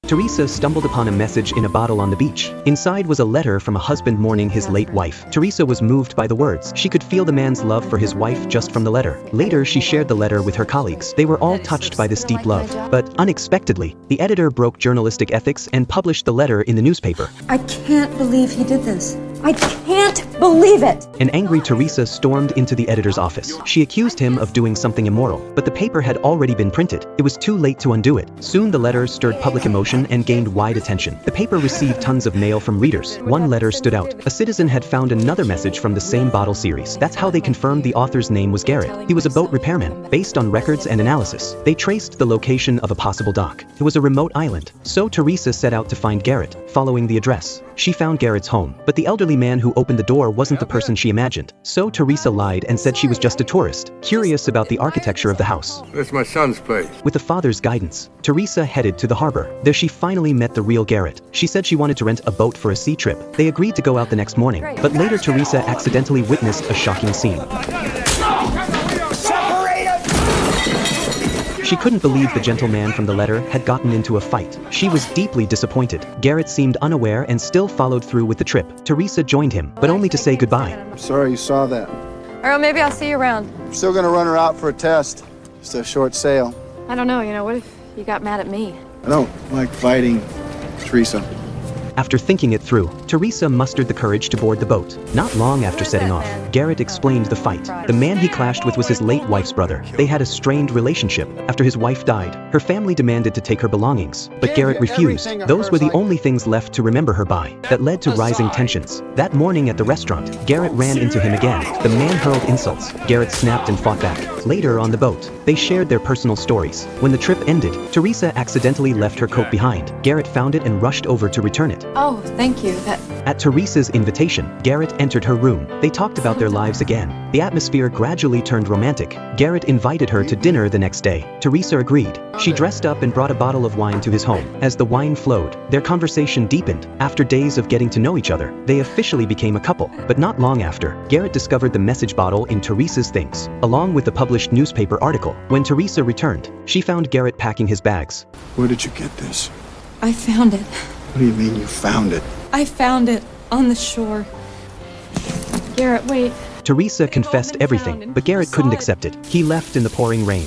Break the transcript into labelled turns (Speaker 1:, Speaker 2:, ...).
Speaker 1: Teresa stumbled upon a message in a bottle on the beach. Inside was a letter from a husband mourning his late wife. Teresa was moved by the words. She could feel the man's love for his wife just from the letter. Later, she shared the letter with her colleagues. They were all touched by this deep love. But unexpectedly, the editor broke journalistic ethics and published the letter in the newspaper.
Speaker 2: I can't believe he did this. I can't believe it!
Speaker 1: An angry Teresa stormed into the editor's office. She accused him of doing something immoral, but the paper had already been printed. It was too late to undo it. Soon the letter stirred public emotion and gained wide attention. The paper received tons of mail from readers. One letter stood out. A citizen had found another message from the same bottle series. That's how they confirmed the author's name was Garrett. He was a boat repairman. Based on records and analysis, they traced the location of a possible dock. It was a remote island. So Teresa set out to find Garrett, following the address. She found Garrett's home, but the elderly man who opened the door wasn't the person she imagined. So Teresa lied and said she was just a tourist, curious about the architecture of the house.
Speaker 3: That's my son's place.
Speaker 1: With the father's guidance, Teresa headed to the harbor. There she finally met the real Garrett. She said she wanted to rent a boat for a sea trip. They agreed to go out the next morning, but later Teresa accidentally witnessed a shocking scene. She couldn't believe the gentleman from the letter had gotten into a fight. She was deeply disappointed. Garrett seemed unaware and still followed through with the trip. Teresa joined him, but only to say goodbye.
Speaker 4: I'm sorry you saw that.
Speaker 5: Or maybe I'll see you around.
Speaker 4: I'm still gonna run her out for a test. Just a short sail.
Speaker 5: I don't know, what if you got mad at me?
Speaker 4: I don't like fighting, Teresa.
Speaker 1: After thinking it through, Teresa mustered the courage to board the boat. Not long after setting off, Garrett explained the fight. The man he clashed with was his late wife's brother. They had a strained relationship. After his wife died, her family demanded to take her belongings, but Garrett refused. Those were the only things left to remember her by. That led to rising tensions. That morning at the restaurant, Garrett ran into him again. The man hurled insults. Garrett snapped and fought back. Later on the boat, they shared their personal stories. When the trip ended, Teresa accidentally left her coat behind. Garrett found it and rushed over to return it.
Speaker 5: Oh, thank you.
Speaker 1: At Teresa's invitation, Garrett entered her room. They talked about their lives again. The atmosphere gradually turned romantic. Garrett invited her to dinner the next day. Teresa agreed. She dressed up and brought a bottle of wine to his home. As the wine flowed, their conversation deepened. After days of getting to know each other, they officially became a couple. But not long after, Garrett discovered the message bottle in Teresa's things, along with the published newspaper article. When Teresa returned, she found Garrett packing his bags.
Speaker 4: Where did you get this?
Speaker 2: I found it.
Speaker 4: What do you mean you found it?
Speaker 2: I found it on the shore.
Speaker 5: Garrett, wait.
Speaker 1: Teresa confessed everything, but Garrett couldn't accept it. He left in the pouring rain.